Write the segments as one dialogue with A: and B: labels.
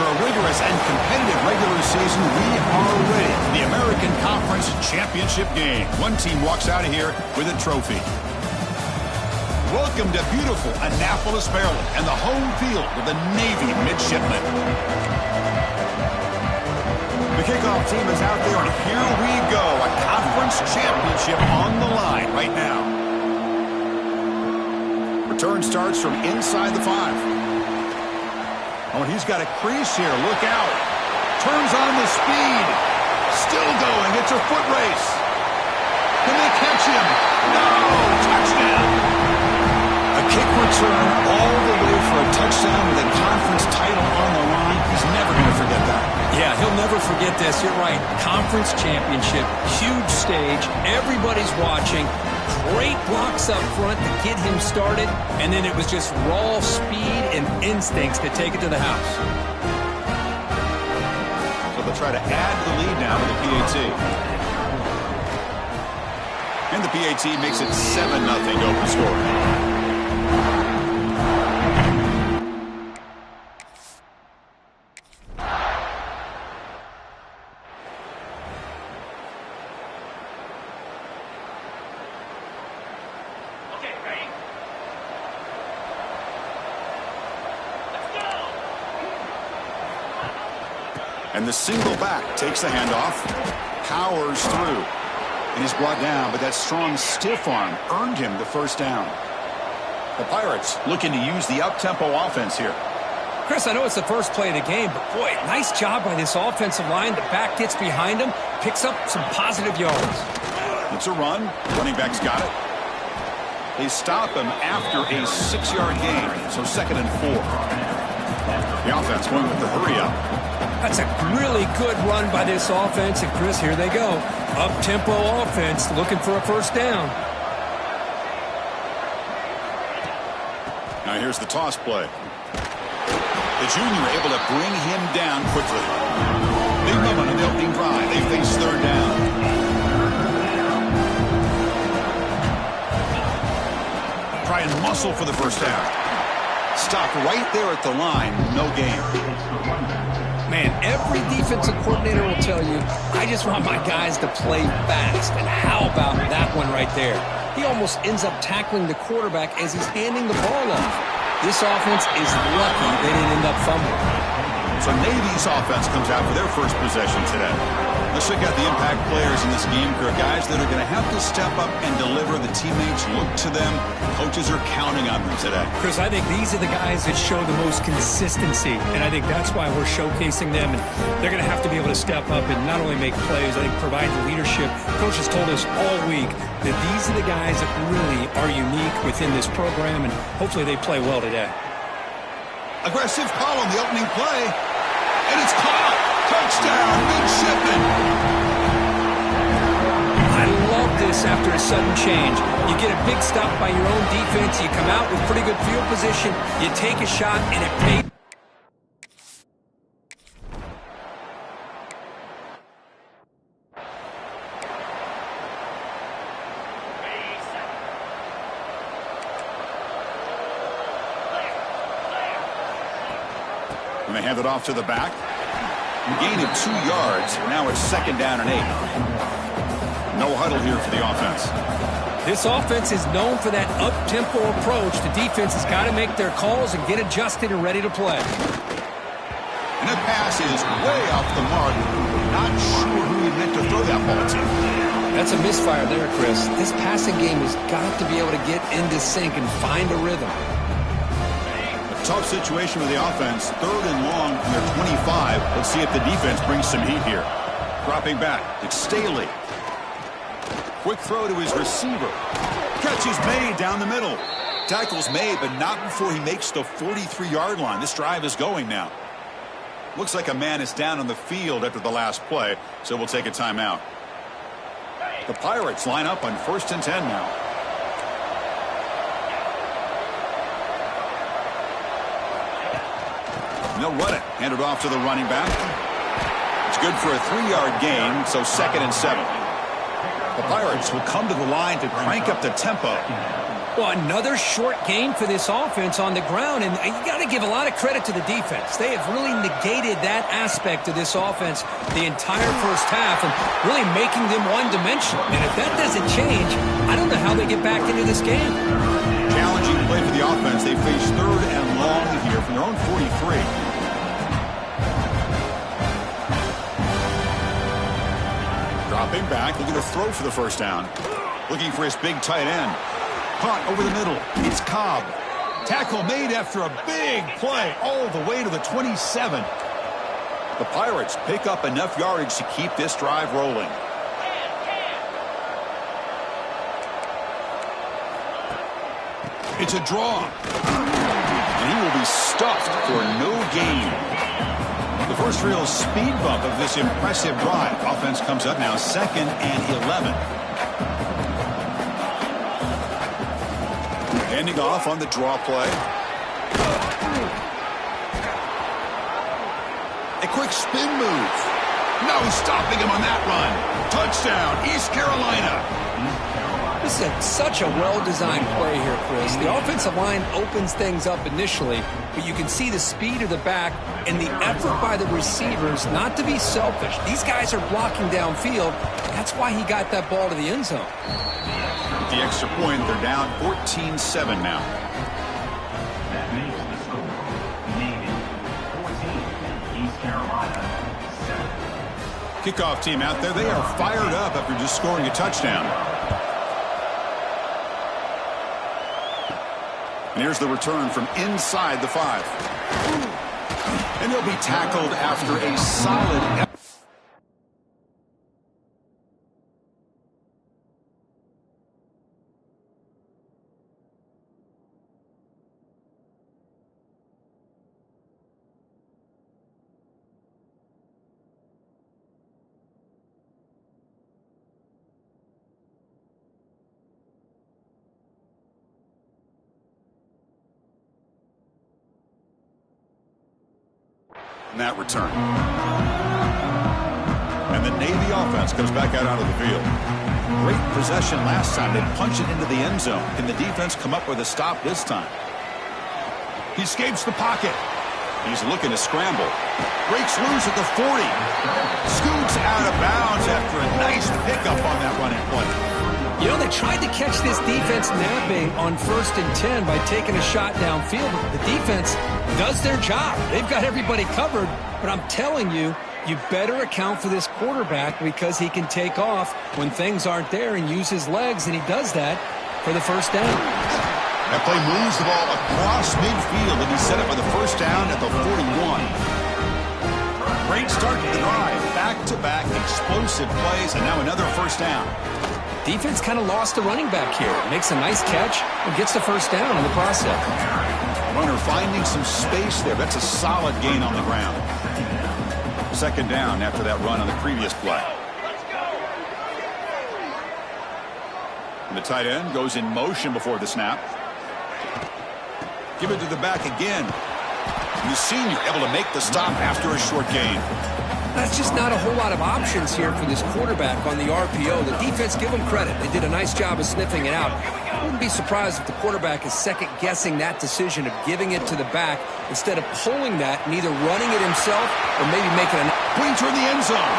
A: a rigorous and competitive regular season, we are ready for the American Conference Championship game. One team walks out of here with a trophy. Welcome to beautiful Annapolis, Maryland, and the home field of the Navy midshipmen. The kickoff team is out there, and here we go. A conference championship on the line right now. Return starts from inside the 5. Oh, and he's got a crease here. Look out. Turns on the speed. Still going. It's a foot race. Can they catch him? No! Touchdown! A kick return all the way for a touchdown with a conference title on the line. He's never going to forget that.
B: Yeah, he'll never forget this. You're right. Conference championship, huge stage. Everybody's watching. Great blocks up front to get him started. And then it was just raw speed and instincts to take it to the house.
A: So they'll try to add to the lead now with the PAT. And the PAT makes it 7-0 to open score. And the single back takes the handoff, powers through, and he's brought down, but that strong stiff arm earned him the first down. The Pirates looking to use the up-tempo offense here.
B: Chris, I know it's the first play of the game, but boy, nice job by this offensive line. The back gets behind him, picks up some positive yards.
A: It's a run. Running back's got it. They stop him after a 6-yard gain, so 2nd and 4. The offense going with the hurry up.
B: That's a really good run by this offense. And, Chris, here they go. Up-tempo offense looking for a first down.
A: Now here's the toss play. The junior able to bring him down quickly. Big moment on the opening drive. They face 3rd down. Try and muscle for the first down. Stop right there at the line. No gain.
B: Man, every defensive coordinator will tell you, I just want my guys to play fast. And how about that one right there? He almost ends up tackling the quarterback as he's handing the ball off. This offense is lucky they didn't end up fumbling.
A: So Navy's offense comes out for their first possession today. Let's check out the impact players in this game. There are guys that are going to have to step up and deliver. The teammates look to them. Coaches are counting on them today.
B: Chris, I think these are the guys that show the most consistency, and I think that's why we're showcasing them. And they're going to have to be able to step up and not only make plays, I think provide the leadership. Coach has told us all week that these are the guys that really are unique within this program, and hopefully they play well today.
A: Aggressive call on the opening play, and it's caught. Touchdown, midshipmen.
B: I love this after a sudden change. You get a big stop by your own defense. You come out with pretty good field position. You take a shot, and it pays.
A: And they hand it off to the back. A gain of 2 yards. Now it's 2nd down and 8. No huddle here for the offense.
B: This offense is known for that up-tempo approach. The defense has got to make their calls and get adjusted and ready to play.
A: And that pass is way off the mark. Not sure who he meant to throw that ball to.
B: That's a misfire there, Chris. This passing game has got to be able to get into sync and find a rhythm.
A: Tough situation with the offense. 3rd and long from their 25. Let's see if the defense brings some heat here. Dropping back. It's Staley. Quick throw to his receiver. Catch is made down the middle. Tackle's made, but not before he makes the 43-yard line. This drive is going now. Looks like a man is down on the field after the last play, so we'll take a timeout. The Pirates line up on 1st and 10 now. And they'll run it. Hand it off to the running back. It's good for a 3-yard gain, so 2nd and 7. The Pirates will come to the line to crank up the tempo.
B: Well, another short game for this offense on the ground, and you got to give a lot of credit to the defense. They have really negated that aspect of this offense the entire first half and really making them one-dimensional. And if that doesn't change, I don't know how they get back into this game.
A: Challenging play for the offense. They face 3rd and long here from their own 43. Dropping back, looking to throw for the first down. Looking for his big tight end. Caught over the middle. It's Cobb. Tackle made after a big play all the way to the 27. The Pirates pick up enough yardage to keep this drive rolling. It's a draw. And he will be stuffed for no gain. The first real speed bump of this impressive drive. Offense comes up now 2nd and 11. Handing off on the draw play. A quick spin move. No stopping him on that run. Touchdown, East Carolina.
B: This is such a well-designed play here, Chris. The offensive line opens things up initially, but you can see the speed of the back and the effort by the receivers not to be selfish. These guys are blocking downfield. That's why he got that ball to the end zone.
A: With the extra point, they're down 14-7 now.
C: That makes the score. Navy 14, East Carolina 7.
A: Kickoff team out there. They are fired up after just scoring a touchdown. And here's the return from inside the 5. And he'll be tackled after a solid effort. That return. And the Navy offense comes back out onto the field. Great possession last time. They punch it into the end zone. Can the defense come up with a stop this time? He escapes the pocket. He's looking to scramble. Breaks loose at the 40. Scoots out of bounds after a nice pickup on that running play.
B: You know, they tried to catch this defense napping on 1st and 10 by taking a shot downfield. The defense does their job. They've got everybody covered, but I'm telling you, you better account for this quarterback because he can take off when things aren't there and use his legs, and he does that for the first down.
A: That play moves the ball across midfield, and he's set up for the first down at the 41. Great start to the drive. Back-to-back explosive plays, and now another first down.
B: Defense kind of lost the running back here. Makes a nice catch and gets the first down in the process.
A: Runner finding some space there. That's a solid gain on the ground. 2nd down after that run on the previous play. And the tight end goes in motion before the snap. Give it to the back again. And the senior able to make the stop after a short gain.
B: That's just not a whole lot of options here for this quarterback on the RPO. The defense, give them credit. They did a nice job of sniffing it out. I wouldn't be surprised if the quarterback is second-guessing that decision of giving it to the back instead of pulling that and either running it himself or maybe making a
A: pointer in the end zone.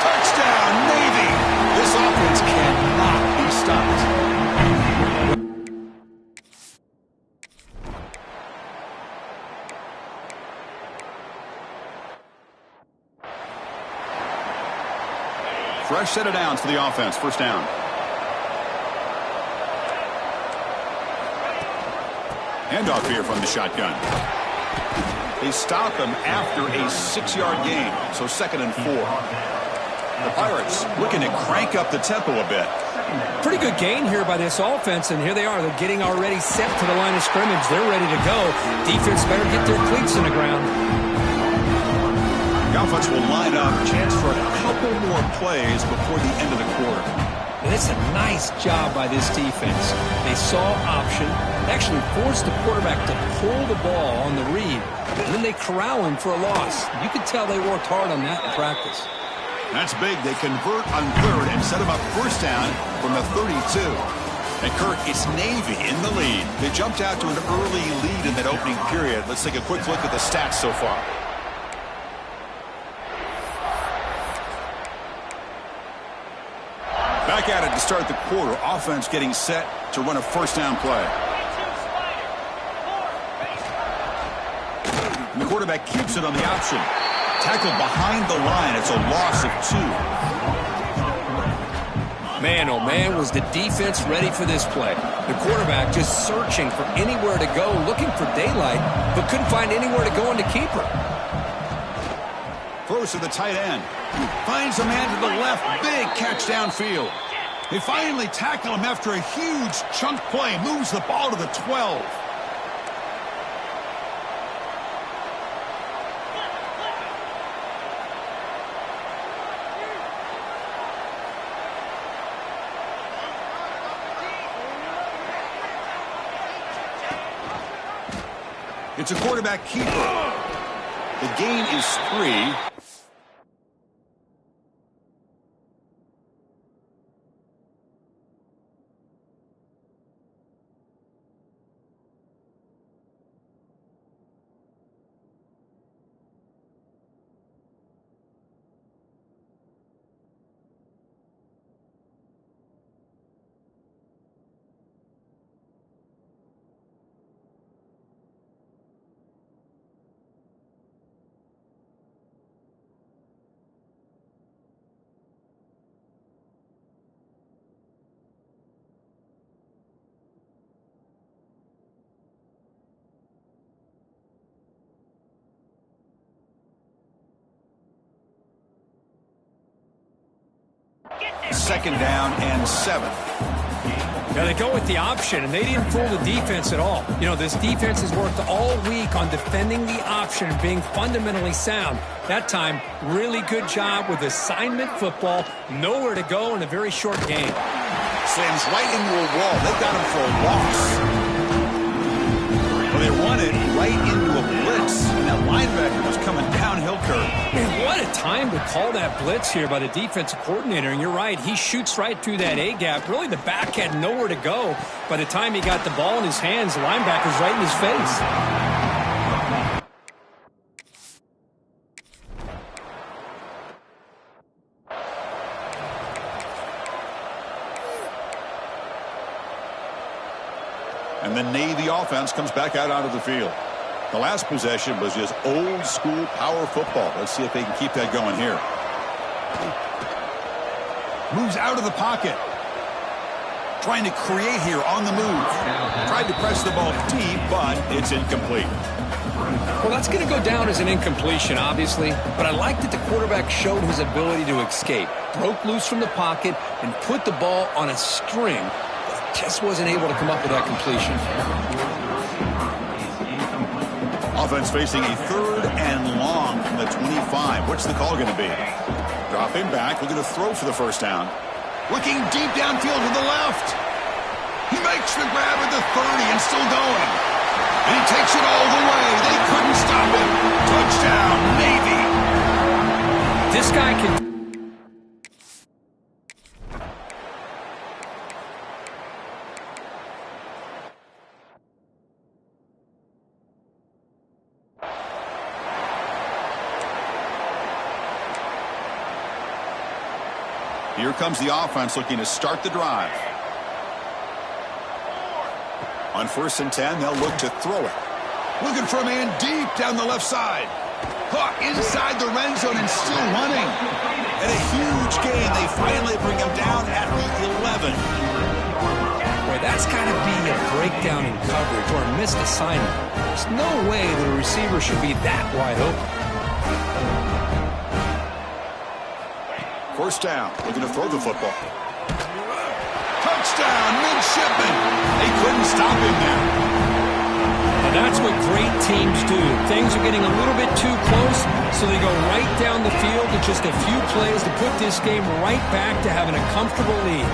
A: Touchdown, Navy! This offense cannot be stopped. Fresh set of downs for the offense. First down. Handoff here from the shotgun. They stop him after a 6-yard gain. So 2nd and 4. The Pirates looking to crank up the tempo a bit.
B: Pretty good gain here by this offense, and here they are. They're getting already set to the line of scrimmage. They're ready to go. Defense better get their cleats in the ground.
A: The offense will line up. Chance for a couple more plays before the end of the quarter.
B: And it's a nice job by this defense. They saw option, actually forced the quarterback to pull the ball on the read, and then they corral him for a loss. You could tell they worked hard on that in practice.
A: That's big. They convert on 3rd and set him up first down from the 32. And Kirk, it's Navy in the lead. They jumped out to an early lead in that opening period. Let's take a quick look at the stats so far. Back at it to start the quarter. Offense getting set to run a first down play. And the quarterback keeps it on the option. Tackled behind the line. It's a loss of 2.
B: Man, oh man, was the defense ready for this play. The quarterback just searching for anywhere to go, looking for daylight, but couldn't find anywhere to go in the keeper.
A: Throws to the tight end. Finds a man to the left. Big catch downfield. They finally tackle him after a huge chunk play. Moves the ball to the 12. It's a quarterback keeper. The gain is 3. Second down and 7.
B: Now they go with the option, and they didn't fool the defense at all. You know, this defense has worked all week on defending the option and being fundamentally sound. That time, really good job with assignment football. Nowhere to go in a very short game.
A: Slams right into a wall. They got him for a loss. Well, they run it right into a blitz, and that linebacker was coming downhill curve.
B: Man, what a time to call that blitz here by the defensive coordinator. And you're right, he shoots right through that A-gap. Really, the back had nowhere to go. By the time he got the ball in his hands, the linebacker's right in his face.
A: And the Navy offense comes back out onto the field. The last possession was just old school power football. Let's see if they can keep that going here. Moves out of the pocket. Trying to create here on the move. Tried to press the ball deep, but it's incomplete.
B: Well, that's going to go down as an incompletion, obviously. But I like that the quarterback showed his ability to escape. Broke loose from the pocket and put the ball on a string. Just wasn't able to come up with that completion.
A: Offense facing a 3rd and long from the 25. What's the call going to be? Dropping back, looking to throw for the first down. Looking deep downfield to the left. He makes the grab at the 30 and still going. And he takes it all the way. They couldn't stop him. Touchdown, Navy.
B: This guy can...
A: Here comes the offense looking to start the drive. On 1st and 10, they'll look to throw it. Looking for a man deep down the left side. Caught inside the red zone and still running. And a huge gain. They finally bring him down at the 11.
B: Boy, that's got to be a breakdown in coverage or a missed assignment. There's no way that a receiver should be that wide open.
A: First down, looking to throw the football. Touchdown, midshipman. They couldn't stop him there.
B: Now that's what great teams do. Things are getting a little bit too close, so they go right down the field with just a few plays to put this game right back to having a comfortable lead.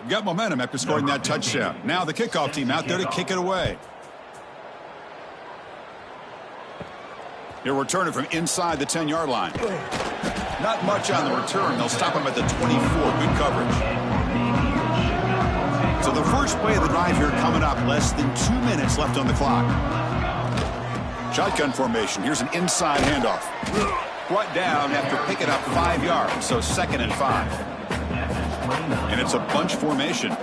A: Got momentum after scoring that touchdown. Now the kickoff team out there to kick it away. He'll return it from inside the 10-yard line. Not much on the return. They'll stop him at the 24. Good coverage. So the first play of the drive here coming up. Less than 2 minutes left on the clock. Shotgun formation. Here's an inside handoff. Brought down after picking up 5 yards. So 2nd and 5. And it's a bunch formation.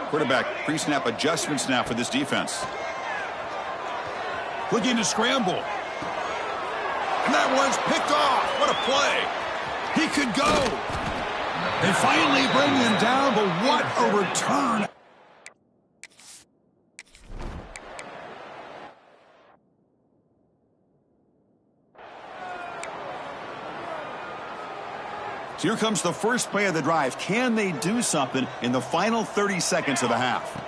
A: Quarterback pre-snap adjustments now for this defense. Looking to scramble. And that one's picked off. What a play. He could go. They finally bring him down, but what a return. So here comes the first play of the drive. Can they do something in the final 30 seconds of the half?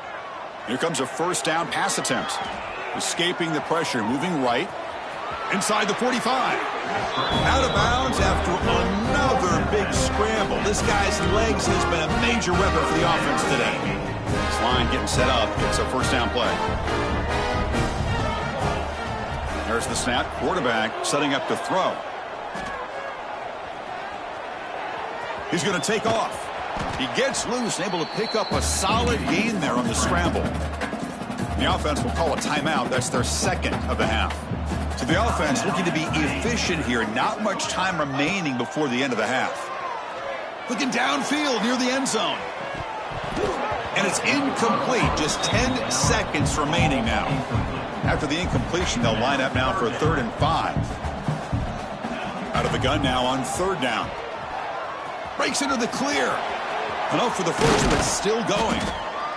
A: Here comes a first down pass attempt. Escaping the pressure, moving right. Inside the 45. Out of bounds after another big scramble. This guy's legs has been a major weapon for the offense today. This line getting set up. It's a first down play. There's the snap. Quarterback setting up to throw. He's going to take off. He gets loose and able to pick up a solid gain there on the scramble. The offense will call a timeout. That's their 2nd of the half. So the offense looking to be efficient here. Not much time remaining before the end of the half. Looking downfield near the end zone. And it's incomplete. Just 10 seconds remaining now. After the incompletion, they'll line up now for 3rd and 5. Out of the gun now on 3rd down. Breaks into the clear. Enough for the first, but still going.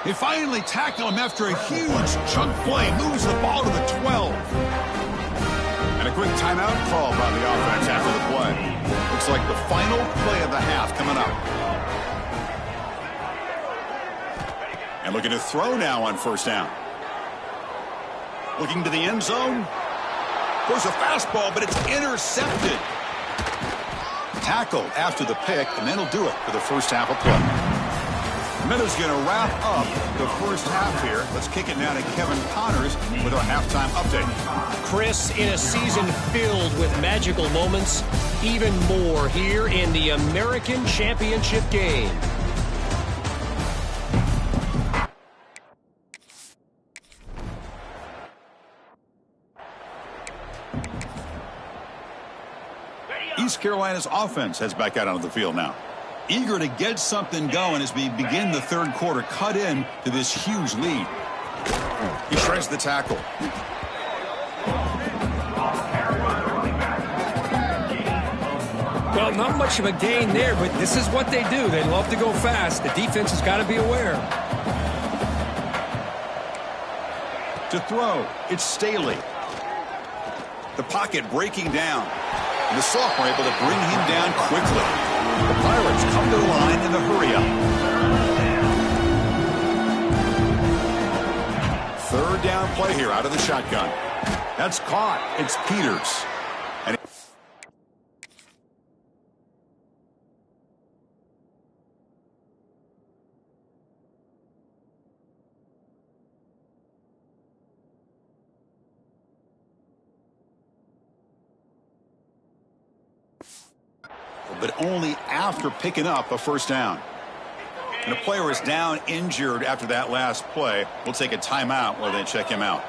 A: They finally tackle him after a huge chunk play. Moves the ball to the 12. And a quick timeout call by the offense after the play. Looks like the final play of the half coming up. And looking to throw now on 1st down. Looking to the end zone. There's a fastball, but it's intercepted. Tackled after the pick, and then he'll do it for the first half of play. Minutes going to wrap up the first half here. Let's kick it now to Kevin Connors with our halftime update.
D: Chris, in a season filled with magical moments, even more here in the American Championship game.
A: East Carolina's offense heads back out onto the field now. Eager to get something going as we begin the 3rd quarter. Cut in to this huge lead. He shreds the tackle.
B: Well, not much of a gain there, but this is what they do. They love to go fast. The defense has got to be aware.
A: To throw, it's Staley. The pocket breaking down. And the sophomore able to bring him down quickly. The Pirates come to the line in the hurry-up. 3rd down play here out of the shotgun. That's caught. It's Peters. And but only after picking up a first down. And a player is down injured after that last play. We'll take a timeout while they check him out.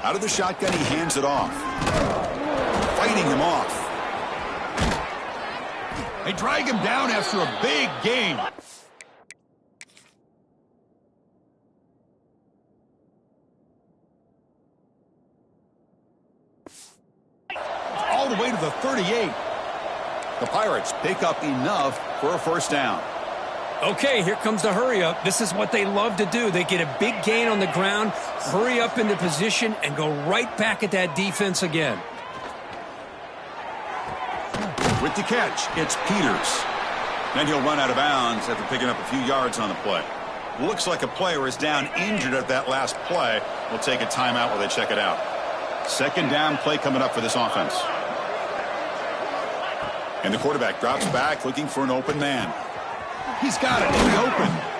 A: Out of the shotgun, he hands it off. Fighting him off. They drag him down after a big gain. All the way to the 38. The Pirates pick up enough for a first down.
B: Okay, here comes the hurry-up. This is what they love to do. They get a big gain on the ground, hurry up into position, and go right back at that defense again.
A: With the catch, it's Peters. Then he'll run out of bounds after picking up a few yards on the play. Looks like a player is down injured at that last play. We'll take a timeout while they check it out. Second down play coming up for this offense. And the quarterback drops back looking for an open man. He's got it in the open.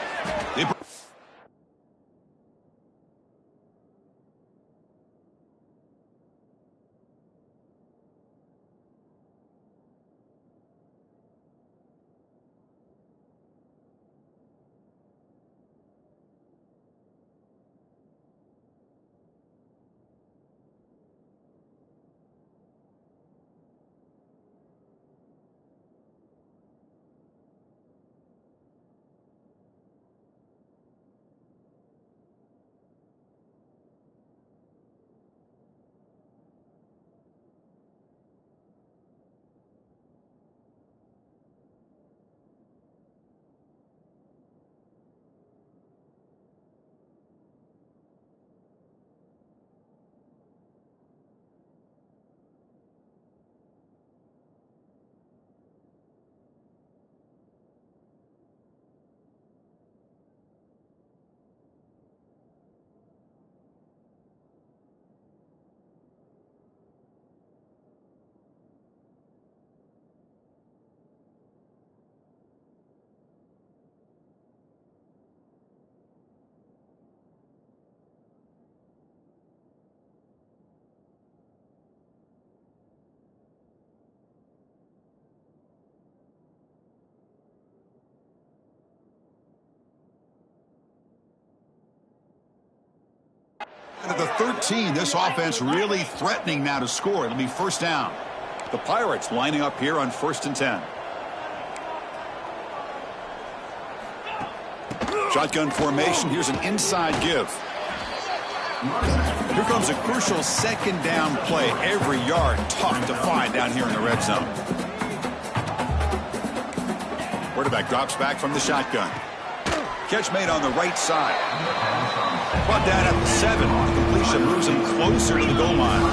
A: At the 13, this offense really threatening now to score. It'll be first down. The Pirates lining up here on 1st and 10. Shotgun formation. Here's an inside give. Here comes a crucial second down play. Every yard tough to find down here in the red zone. Quarterback drops back from the shotgun. Catch made on the right side. Brought down at the 7. Completion moves him closer to the goal line.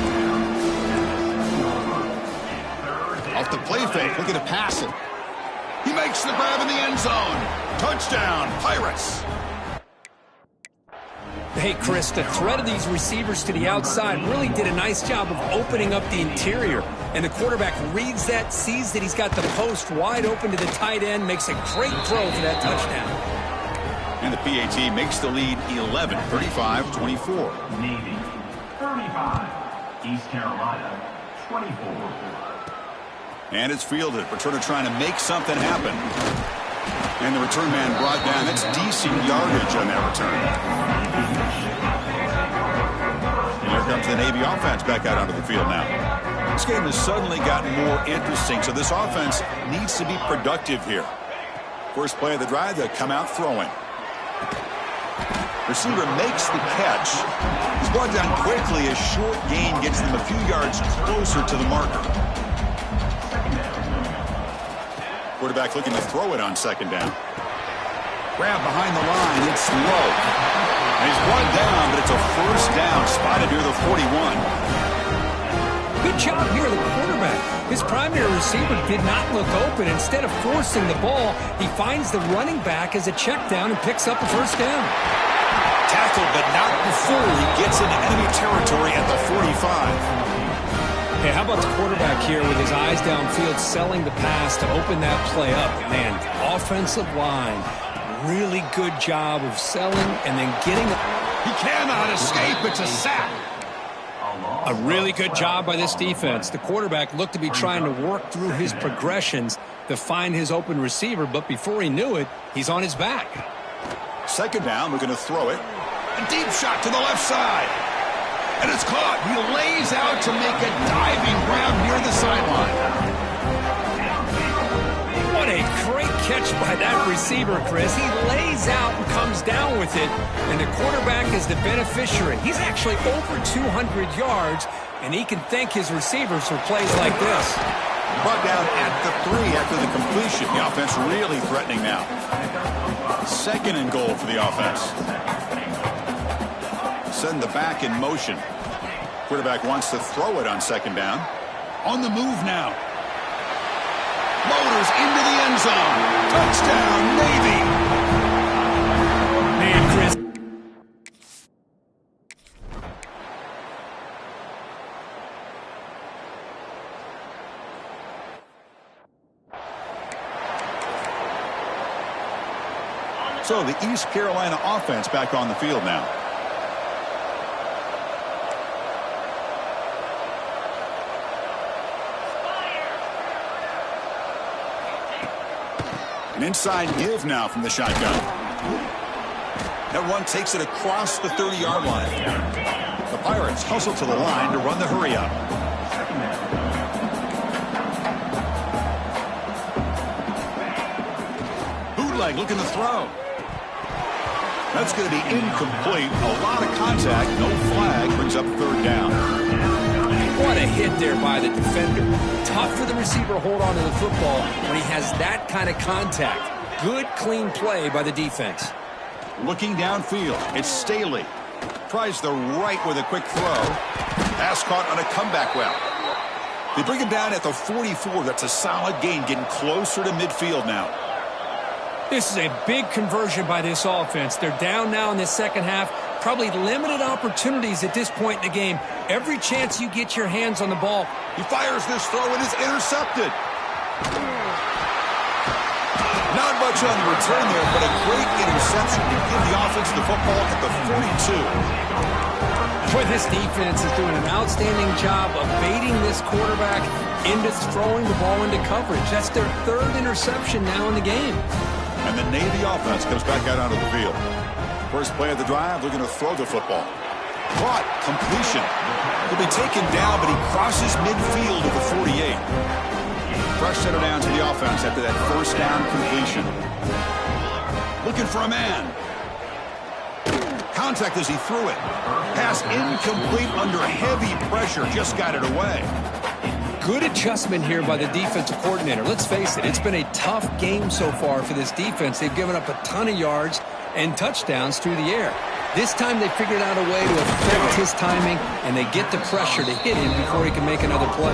A: Off the play fake, looking to pass it. He makes the grab in the end zone. Touchdown, Pirates.
B: Hey, Chris, the threat of these receivers to the outside really did a nice job of opening up the interior. And the quarterback reads that, sees that he's got the post wide open to the tight end, makes a great throw for that touchdown.
A: And the PAT makes the lead 11, 35-24.
C: Navy, 35. East Carolina, 24.
A: And it's fielded. Returner trying to make something happen. And the return man brought down. That's decent yardage on that return. And here comes the Navy offense back out onto the field now. This game has suddenly gotten more interesting, so this offense needs to be productive here. First play of the drive, they come out throwing. Receiver makes the catch. He's brought down quickly. A short gain gets them a few yards closer to the marker. Quarterback looking to throw it on second down. Grab behind the line. It's low. And he's brought down, but it's a first down spotted near the 41.
B: Good job here, the quarterback. His primary receiver did not look open. Instead of forcing the ball, he finds the running back as a check down and picks up a first down.
A: Tackled, but not before he gets into enemy territory at the 45.
B: Hey, how about the quarterback here with his eyes downfield, selling the pass to open that play up? Man, offensive line, really good job of selling and then getting it.
A: He cannot escape. It's a sack.
B: A really good job by this defense. The quarterback looked to be trying to work through his progressions to find his open receiver, but before he knew it, he's on his back.
A: Second down, we're going to throw it. A deep shot to the left side. And it's caught. He lays out to make a diving grab near the sideline.
B: What a great catch by that receiver, Chris. He lays out and comes down with it, and the quarterback is the beneficiary. He's actually over 200 yards, and he can thank his receivers for plays like this.
A: Brought down at the 3 after the completion. The offense really threatening now. Second and goal for the offense. Send the back in motion. Quarterback wants to throw it on second down. On the move now. Motors into the end zone. Touchdown, Navy.
B: Man, Chris.
A: So the East Carolina offense back on the field now. An inside give now from the shotgun. That one takes it across the 30-yard line. The Pirates hustle to the line to run the hurry up. Bootleg looking to throw. That's going to be incomplete. A lot of contact. No flag. Brings up third down.
B: What a hit there by the defender. Tough for the receiver to hold on to the football when he has that kind of contact. Good, clean play by the defense.
A: Looking downfield, it's Staley. Tries the right with a quick throw. Pass caught on a comeback route. They bring him down at the 44. That's a solid gain, getting closer to midfield now.
B: This is a big conversion by this offense. They're down now in the second half. Probably limited opportunities at this point in the game. Every chance you get your hands on the ball.
A: He fires this throw and is intercepted. Not much on the return there, but a great interception to give the offense the football at the 42.
B: Boy, this defense is doing an outstanding job of baiting this quarterback into throwing the ball into coverage. That's their third interception now in the game.
A: And the Navy offense comes back out onto the field. First play of the drive, looking to throw the football. Caught, completion. He'll be taken down, but he crosses midfield to the 48. Fresh set down to the offense after that first down completion. Looking for a man. Contact as he threw it. Pass incomplete under heavy pressure. Just got it away.
B: Good adjustment here by the defensive coordinator. Let's face it, it's been a tough game so far for this defense. They've given up a ton of yards and touchdowns through the air. This time they figured out a way to affect his timing, and they get the pressure to hit him before he can make another play.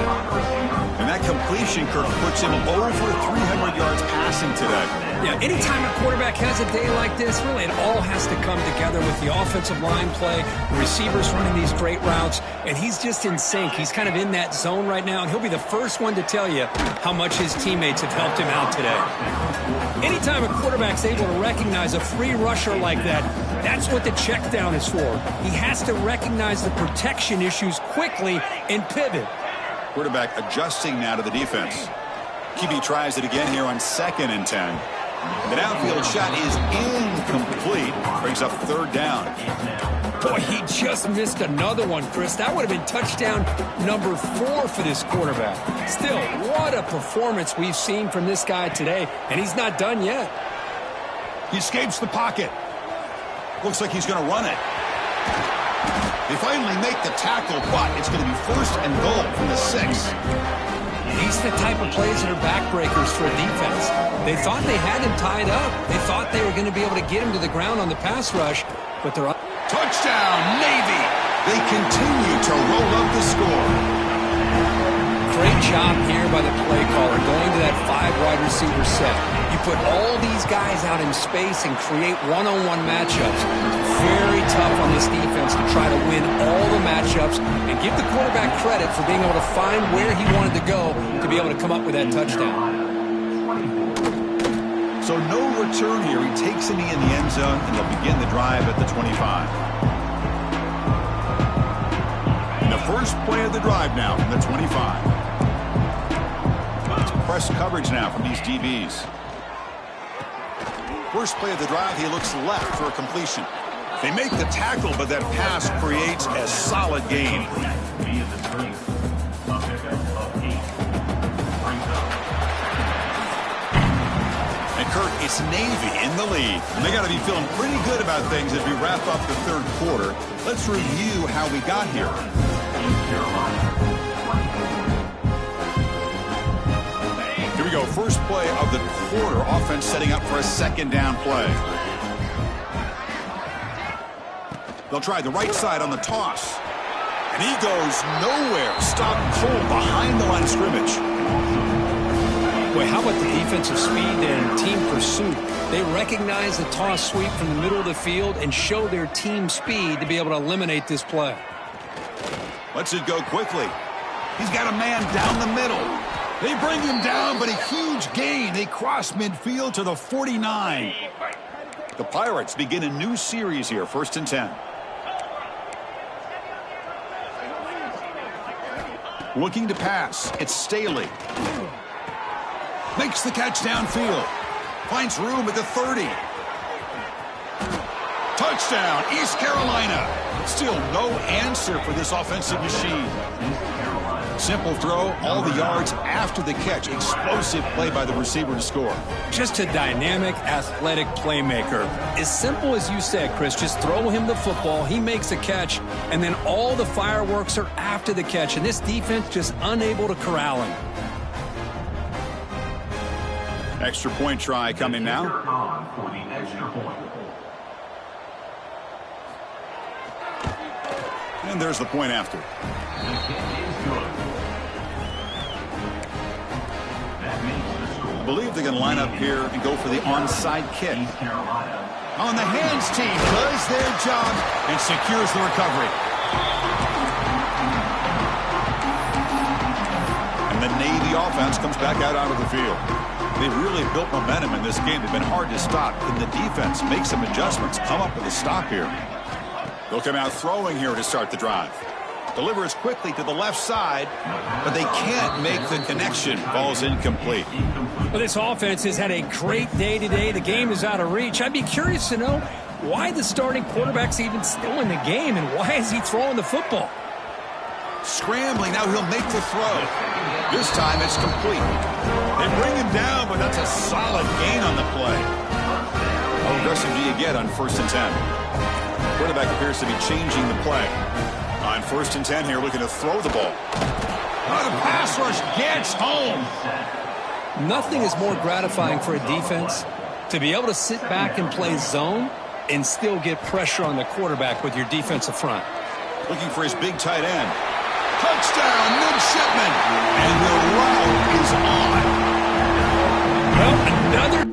A: And that completion, Kirk, puts him over 300 yards passing today.
B: Yeah, anytime a quarterback has a day like this, really it all has to come together with the offensive line play, the receivers running these great routes, and he's just in sync. He's kind of in that zone right now, and he'll be the first one to tell you how much his teammates have helped him out today. Anytime a quarterback's able to recognize a free rusher like that, that's what the check down is for. He has to recognize the protection issues quickly and pivot.
A: Quarterback adjusting now to the defense. QB tries it again here on 2nd and 10. The downfield shot is incomplete. Brings up third down.
B: Boy, he just missed another one, Chris. That would have been touchdown number 4 for this quarterback. Still, what a performance we've seen from this guy today, and he's not done yet.
A: He escapes the pocket. Looks like he's going to run it. They finally make the tackle, but it's going to be 1st and goal from the 6.
B: These are the type of plays that are backbreakers for a defense. They thought they had him tied up. They thought they were going to be able to get him to the ground on the pass rush, but they're up.
A: Touchdown, Navy! They continue to roll up the score.
B: Great job here by the play caller going to that 5 wide receiver set. You put all these guys out in space and create one-on-one matchups. Very tough on this defense to try to win all the matchups and give the quarterback credit for being able to find where he wanted to go to be able to come up with that touchdown.
A: So no return here. He takes a knee in the end zone, and they'll begin the drive at the 25. And the first play of the drive now from the 25. Press coverage now from these DBs. First play of the drive, he looks left for a completion. They make the tackle, but that pass creates a solid gain. And Kirk, it's Navy in the lead. And they got to be feeling pretty good about things as we wrap up the 3rd quarter. Let's review how we got here. Here we go. First play of the quarter. Offense setting up for a 2nd down play. They'll try the right side on the toss. And he goes nowhere. Stopped cold behind the line of scrimmage.
B: Boy, how about the defensive speed and team pursuit? They recognize the toss sweep from the middle of the field and show their team speed to be able to eliminate this play.
A: Lets it go quickly. He's got a man down the middle. They bring him down, but a huge gain. They cross midfield to the 49. The Pirates begin a new series here, 1st and 10. Looking to pass. It's Staley. Makes the catch downfield. Finds room at the 30. Touchdown, East Carolina. Still no answer for this offensive machine. Simple throw, all the yards after the catch. Explosive play by the receiver to score.
B: Just a dynamic, athletic playmaker. As simple as you said, Chris, just throw him the football, he makes a catch, and then all the fireworks are after the catch, and this defense just unable to corral him.
A: Extra point try coming now.
C: For the extra point.
A: And there's the point after.
C: The kick is good. That makes the score.
A: I believe they're going to line up here and go for the onside kick.
C: East Carolina.
A: On the hands team does their job and secures the recovery. And the Navy offense comes back out onto the field. They've really built momentum in this game. They've been hard to stop. And the defense makes some adjustments, come up with a stop here. They'll come out throwing here to start the drive. Delivers quickly to the left side, but they can't make the connection. Ball's incomplete.
B: Well, this offense has had a great day today. The game is out of reach. I'd be curious to know why the starting quarterback's even still in the game, and why is he throwing the football?
A: Scrambling, now he'll make the throw. This time it's complete. They bring him down, but that's a solid gain on the play. How aggressive do you get on 1st and 10? Quarterback appears to be changing the play. On 1st and 10 here, looking to throw the ball. Oh, the pass rush gets home.
B: Nothing is more gratifying for a defense to be able to sit back and play zone and still get pressure on the quarterback with your defensive front.
A: Looking for his big tight end. Touchdown, midshipman. And the route is on.
B: Well, another...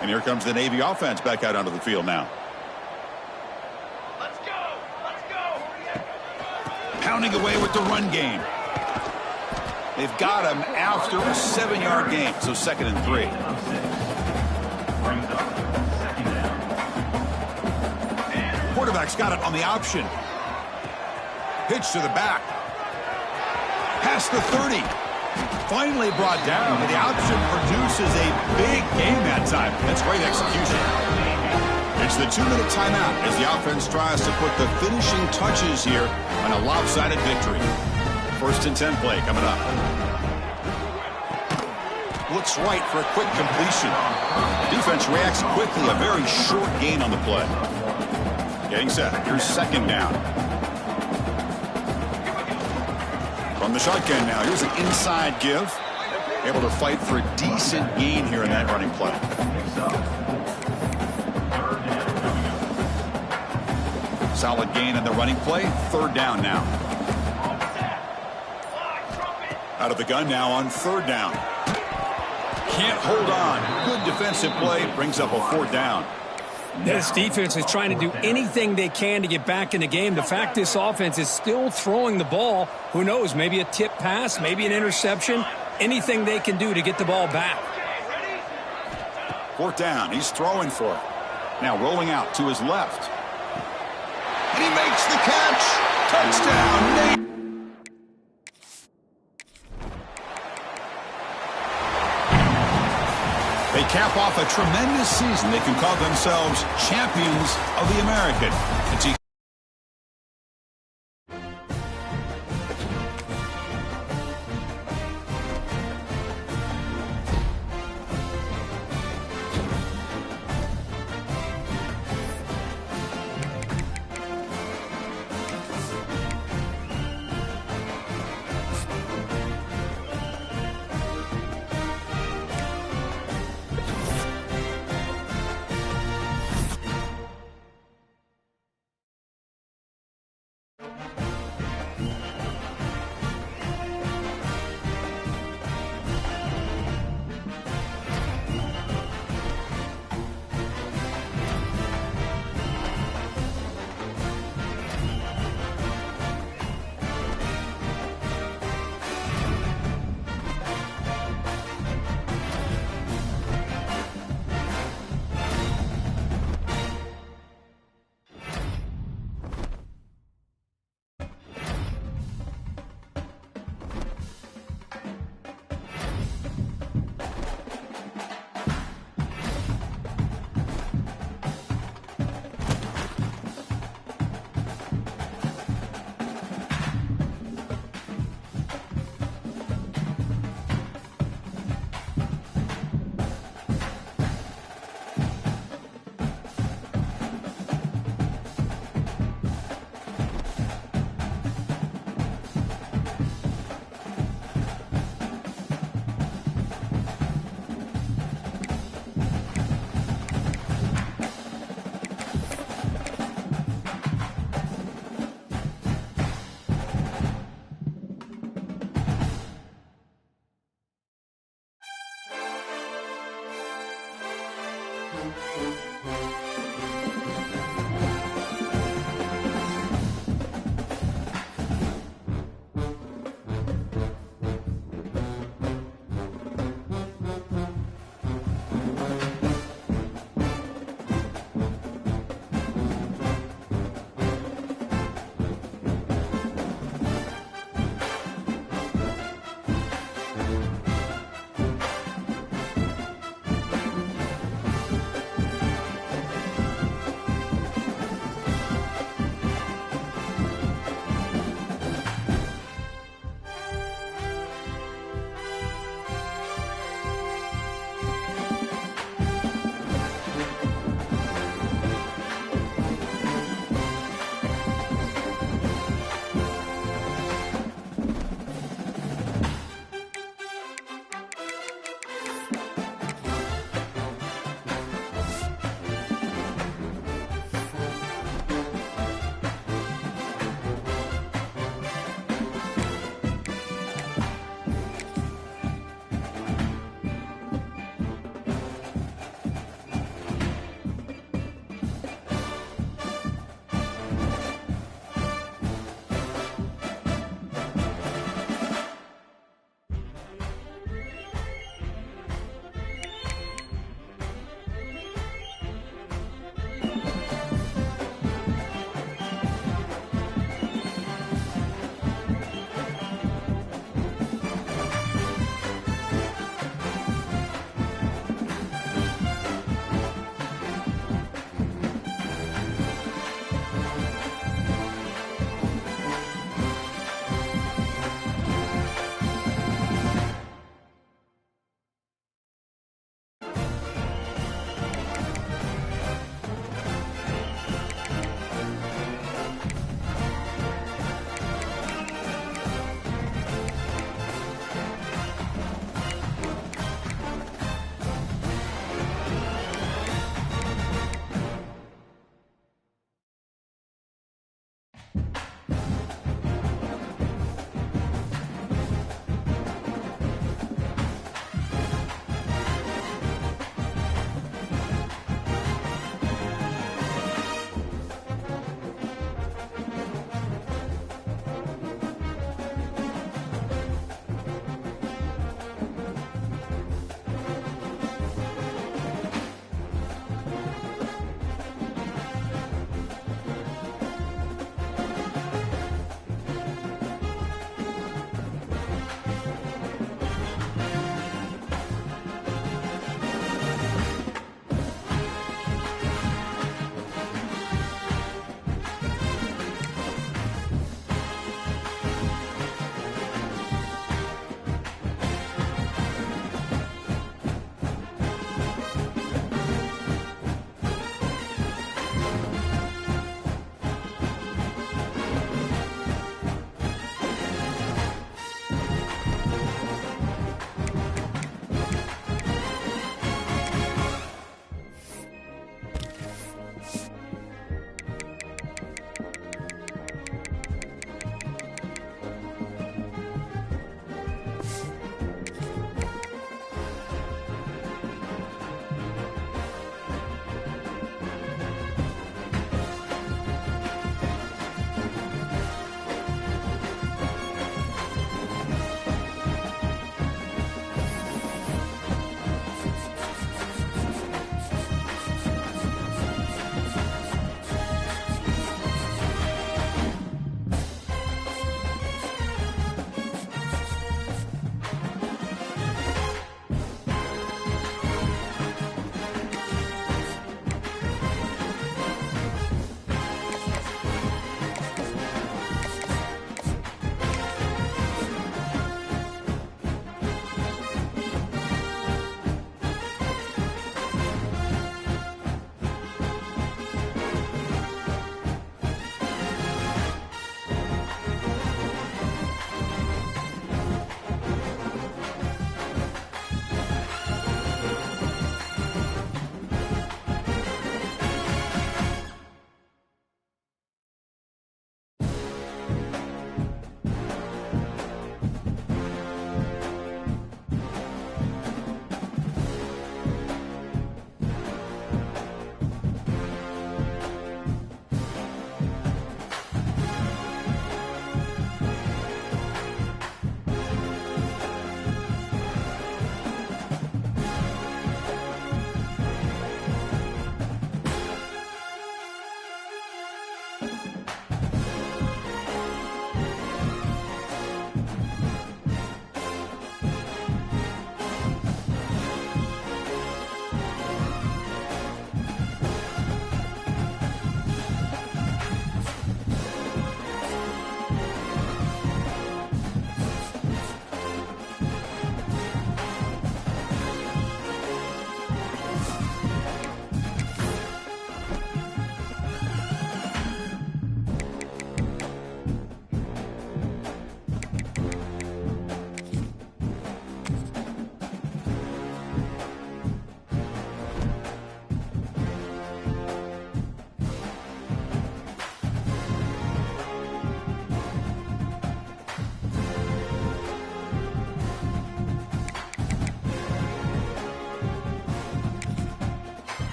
A: And here comes the Navy offense back out onto the field now.
C: Let's go! Let's go!
A: Pounding away with the run game. They've got him after a 7-yard gain, so 2nd and 3.
C: Brings up 2nd down.
A: Quarterback's got it on the option. Pitch to the back. Past the 30. Finally brought down, but the option produces a big gain that time. That's great execution. It's the 2-minute timeout as the offense tries to put the finishing touches here on a lopsided victory. 1st and 10 play coming up. Looks right for a quick completion. Defense reacts quickly, a very short gain on the play. Getting set. Here's 2nd down. From the shotgun now, here's an inside give. Able to fight for a decent gain here in that running play. Solid gain in the running play. 3rd down now. Out of the gun now on 3rd down. Can't hold on. Good defensive play. Brings up a 4th down.
B: This defense is trying to do anything they can to get back in the game. The fact this offense is still throwing the ball, who knows, maybe a tip pass, maybe an interception, anything they can do to get the ball back.
A: 4th down, he's throwing for it. Now rolling out to his left. And he makes the catch. Touchdown, Nate. They cap off a tremendous season. They can call themselves champions of the American. It's